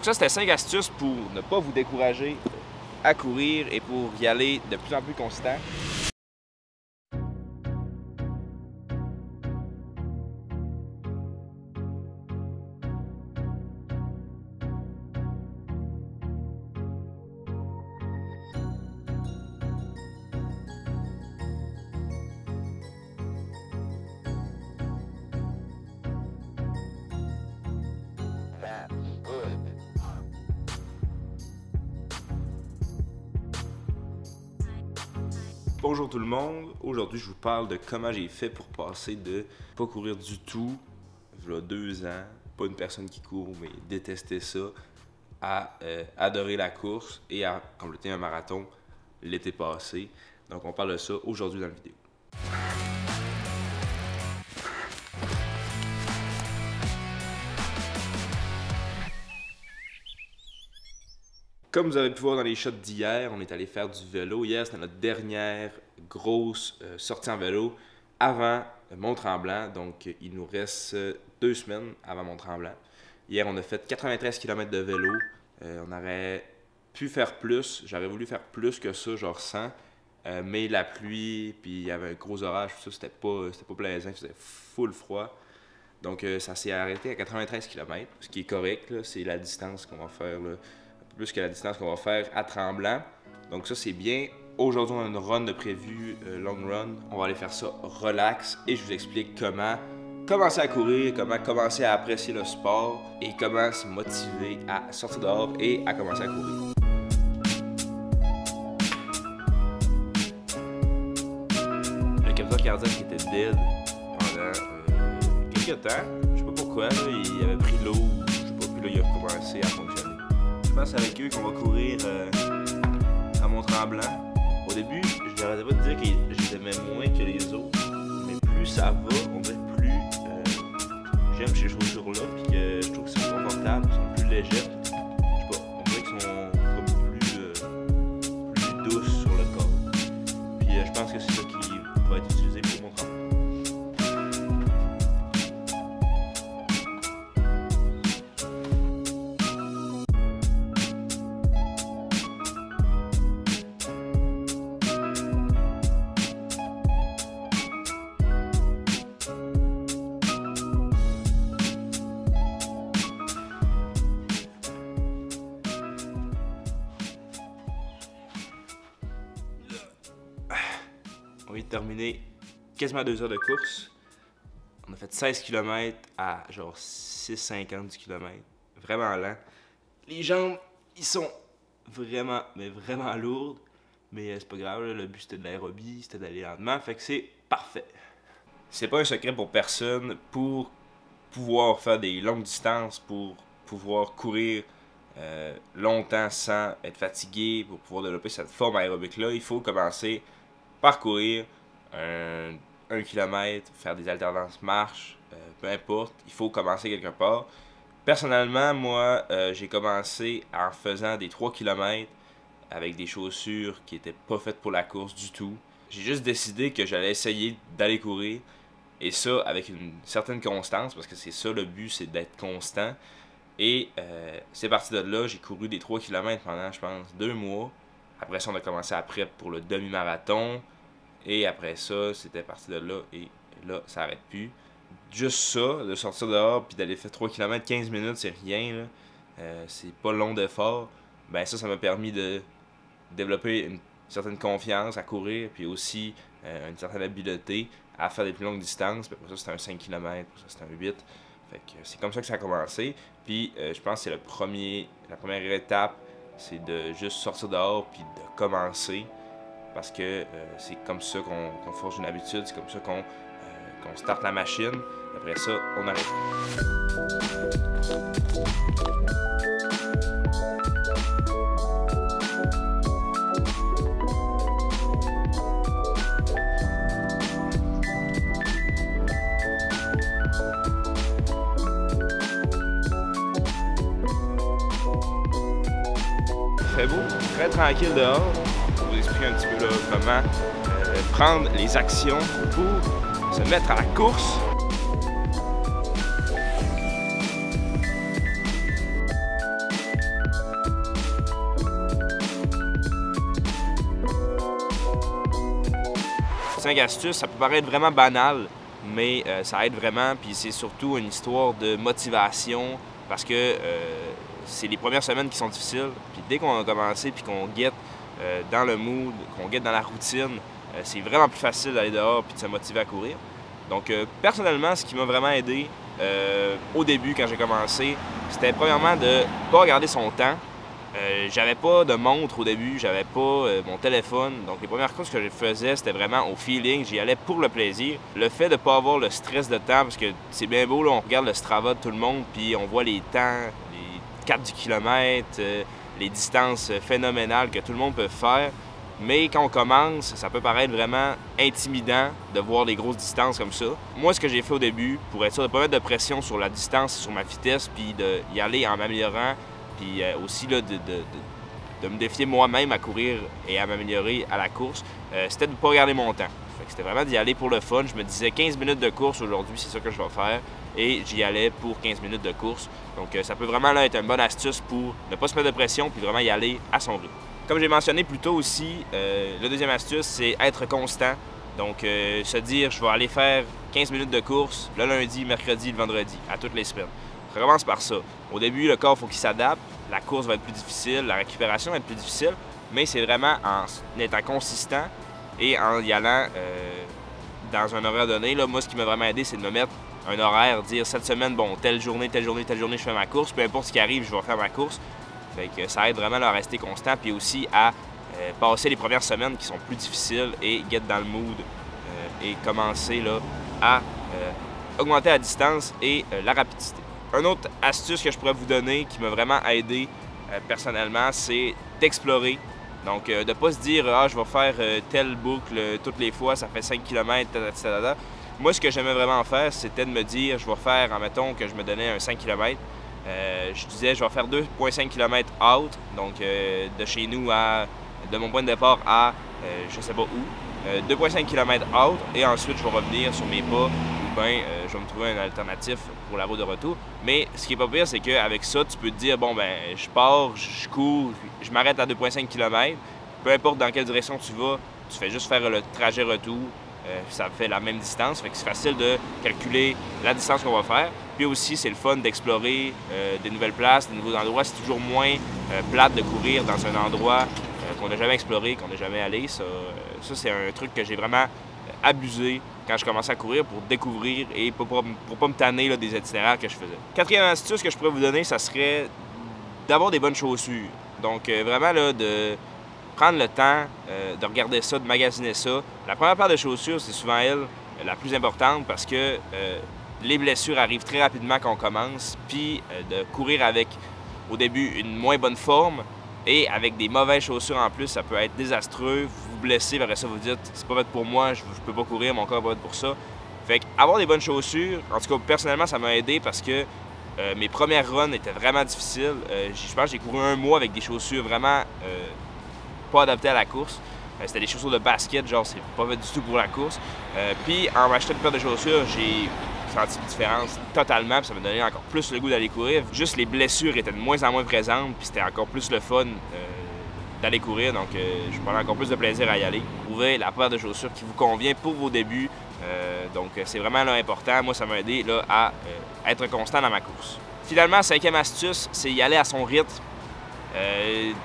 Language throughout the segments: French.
Donc ça, c'était 5 astuces pour ne pas vous décourager à courir et pour y aller de plus en plus constant. Bonjour tout le monde, aujourd'hui je vous parle de comment j'ai fait pour passer de pas courir du tout, il y a 2 ans, pas une personne qui court mais détester ça, à adorer la course et à compléter un marathon l'été passé. Donc on parle de ça aujourd'hui dans la vidéo. Comme vous avez pu voir dans les shots d'hier, on est allé faire du vélo. Hier, c'était notre dernière grosse sortie en vélo avant Mont-Tremblant. Donc, il nous reste 2 semaines avant Mont-Tremblant. Hier, on a fait 93 km de vélo. On aurait pu faire plus. J'aurais voulu faire plus que ça, genre 100. Mais la pluie, puis il y avait un gros orage, tout ça, c'était pas plaisant. Il faisait full froid. Donc, ça s'est arrêté à 93 km, ce qui est correct. C'est la distance qu'on va faire, là. Plus que la distance qu'on va faire à Tremblant. Donc ça, c'est bien. Aujourd'hui, on a une run de prévu, long run. On va aller faire ça relax et je vous explique comment commencer à courir, comment commencer à apprécier le sport et comment se motiver à sortir dehors et à commencer à courir. Le capteur cardiaque était dead pendant quelques temps. Je sais pas pourquoi, là, il avait pris l'eau, je sais pas, puis là, il a recommencé à fonctionner. Je pense avec eux qu'on va courir à Mont-Tremblant. Au début, je n'arrêtais pas de dire que je les aimais moins que les autres, mais plus ça va, on dirait plus j'aime ces chaussures-là, puis que je trouve qu'ils sont confortables, ils sont plus légers. Je sais pas, on dirait qu'ils sont comme plus douces sur le corps. Puis je pense que c'est ça qui va être utilisé pour Mont-Tremblant. On vient de terminer quasiment 2 heures de course. On a fait 16 km à genre 6,50 du kilomètre. Vraiment lent. Les jambes, ils sont vraiment, mais vraiment lourdes. Mais c'est pas grave, là, le but c'était de l'aérobie, c'était d'aller lentement. Fait que c'est parfait. C'est pas un secret pour personne. Pour pouvoir faire des longues distances, pour pouvoir courir longtemps sans être fatigué, pour pouvoir développer cette forme aérobique-là, il faut commencer par courir 1 kilomètre, faire des alternances marche, peu importe, il faut commencer quelque part. Personnellement, moi, j'ai commencé en faisant des 3 km avec des chaussures qui n'étaient pas faites pour la course du tout. J'ai juste décidé que j'allais essayer d'aller courir, et ça avec une certaine constance, parce que c'est ça le but, c'est d'être constant. Et c'est parti de là, j'ai couru des 3 km pendant, je pense, 2 mois. Après ça, on a commencé à prep pour le demi-marathon. Et après ça, c'était parti de là. Et là, ça n'arrête plus. Juste ça, de sortir dehors puis d'aller faire 3 km, 15 minutes, c'est rien. C'est pas long d'effort. Ben ça m'a permis de développer une certaine confiance à courir. Puis aussi une certaine habileté à faire des plus longues distances. Puis après ça, c'était un 5 km. Puis ça, c'était un 8. Fait que c'est comme ça que ça a commencé. Puis je pense que c'est la première étape, c'est de juste sortir dehors puis de commencer. Parce que c'est comme ça qu'on forge une habitude, c'est comme ça qu'on starte la machine. Après ça, on arrête. Il fait beau, très tranquille dehors. Je vais vous expliquer un petit peu là, comment prendre les actions pour se mettre à la course. 5 astuces, ça peut paraître vraiment banal, mais ça aide vraiment, puis c'est surtout une histoire de motivation, parce que c'est les premières semaines qui sont difficiles, puis dès qu'on a commencé, puis qu'on guette dans le mood, qu'on guette dans la routine, c'est vraiment plus facile d'aller dehors puis de se motiver à courir. Donc personnellement, ce qui m'a vraiment aidé au début, quand j'ai commencé, c'était premièrement de ne pas regarder son temps. J'avais pas de montre au début, j'avais pas mon téléphone, donc les premières courses que je faisais, c'était vraiment au feeling, j'y allais pour le plaisir. Le fait de ne pas avoir le stress de temps, parce que c'est bien beau, là, on regarde le Strava de tout le monde, puis on voit les temps, les 4 du kilomètre, les distances phénoménales que tout le monde peut faire, mais quand on commence, ça peut paraître vraiment intimidant de voir les grosses distances comme ça. Moi, ce que j'ai fait au début, pour être sûr de ne pas mettre de pression sur la distance, sur ma vitesse, puis d'y aller en m'améliorant, puis aussi là, de me défier moi-même à courir et à m'améliorer à la course, c'était de ne pas regarder mon temps. C'était vraiment d'y aller pour le fun. Je me disais 15 minutes de course aujourd'hui, c'est ça que je vais faire. Et j'y allais pour 15 minutes de course. Donc ça peut vraiment là, être une bonne astuce pour ne pas se mettre de pression puis vraiment y aller à son rythme. Comme j'ai mentionné plus tôt aussi, la deuxième astuce, c'est être constant. Donc se dire, je vais aller faire 15 minutes de course le lundi, mercredi, le vendredi, à toutes les semaines. Ça commence par ça. Au début, le corps, il faut qu'il s'adapte. La course va être plus difficile, la récupération va être plus difficile, mais c'est vraiment en étant consistant et en y allant dans un horaire donné. Là, moi, ce qui m'a vraiment aidé, c'est de me mettre un horaire, dire cette semaine, bon, telle journée, je fais ma course, peu importe ce qui arrive, je vais faire ma course. Fait que ça aide vraiment à rester constant, puis aussi à passer les premières semaines qui sont plus difficiles et get dans le mood et commencer là, à augmenter la distance et la rapidité. Une autre astuce que je pourrais vous donner qui m'a vraiment aidé personnellement, c'est d'explorer. Donc, de ne pas se dire « Ah, je vais faire telle boucle toutes les fois, ça fait 5 km, tata. » Moi, ce que j'aimais vraiment faire, c'était de me dire « Je vais faire, admettons que je me donnais un 5 km. Je disais « Je vais faire 2,5 km out, donc de chez nous de mon point de départ à je sais pas où. 2,5 km out, et ensuite, je vais revenir sur mes pas. Je vais me trouver un alternatif pour la route de retour. Mais ce qui est pas pire, c'est qu'avec ça, tu peux te dire, bon, ben, je pars, je cours, je m'arrête à 2,5 km. Peu importe dans quelle direction tu vas, tu fais juste faire le trajet retour. Ça fait la même distance. Fait que c'est facile de calculer la distance qu'on va faire. Puis aussi, c'est le fun d'explorer des nouvelles places, des nouveaux endroits. C'est toujours moins plate de courir dans un endroit qu'on n'a jamais exploré, qu'on n'est jamais allé. Ça c'est un truc que j'ai vraiment abusé quand je commençais à courir pour découvrir et pour pas me tanner là, des itinéraires que je faisais. Quatrième astuce que je pourrais vous donner, ça serait d'avoir des bonnes chaussures. Donc vraiment là, de prendre le temps de regarder ça, de magasiner ça. La première paire de chaussures, c'est souvent elle la plus importante parce que les blessures arrivent très rapidement quand on commence, puis de courir avec au début une moins bonne forme et avec des mauvaises chaussures en plus, ça peut être désastreux. Vous vous blessez, après ça vous dites c'est pas fait pour moi, je peux pas courir, mon corps est pas fait pour ça. Fait que avoir des bonnes chaussures, en tout cas personnellement ça m'a aidé parce que mes premières runs étaient vraiment difficiles. Je pense que j'ai couru un mois avec des chaussures vraiment pas adaptées à la course. C'était des chaussures de basket, genre c'est pas fait du tout pour la course. Puis en m'achetant une paire de chaussures, j'ai senti une différence totalement, puis ça m'a donné encore plus le goût d'aller courir. Juste les blessures étaient de moins en moins présentes, puis c'était encore plus le fun d'aller courir, donc je prenais encore plus de plaisir à y aller. Trouvez la paire de chaussures qui vous convient pour vos débuts, donc c'est vraiment là, important. Moi, ça m'a aidé là, à être constant dans ma course. Finalement, cinquième astuce, c'est y aller à son rythme.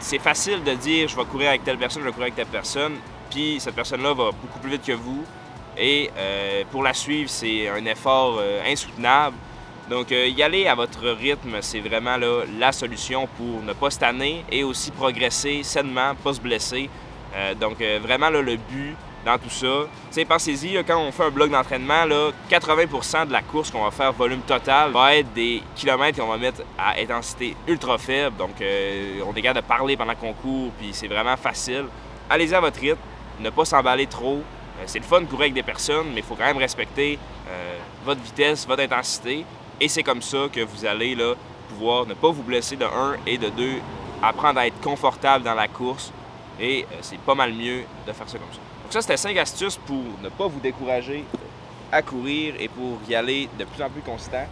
C'est facile de dire je vais courir avec telle personne, je vais courir avec telle personne, puis cette personne-là va beaucoup plus vite que vous. Et pour la suivre, c'est un effort insoutenable. Donc, y aller à votre rythme, c'est vraiment là, la solution pour ne pas se tanner et aussi progresser sainement, pas se blesser. Donc, vraiment là, le but dans tout ça. Pensez-y, quand on fait un bloc d'entraînement, 80% de la course qu'on va faire volume total va être des kilomètres qu'on va mettre à intensité ultra faible. Donc, on est capable de parler pendant qu'on court, puis c'est vraiment facile. Allez-y à votre rythme, ne pas s'emballer trop. C'est le fun de courir avec des personnes, mais il faut quand même respecter votre vitesse, votre intensité. Et c'est comme ça que vous allez là, pouvoir ne pas vous blesser de 1 et de 2, apprendre à être confortable dans la course. Et c'est pas mal mieux de faire ça comme ça. Donc ça, c'était 5 astuces pour ne pas vous décourager à courir et pour y aller de plus en plus constant.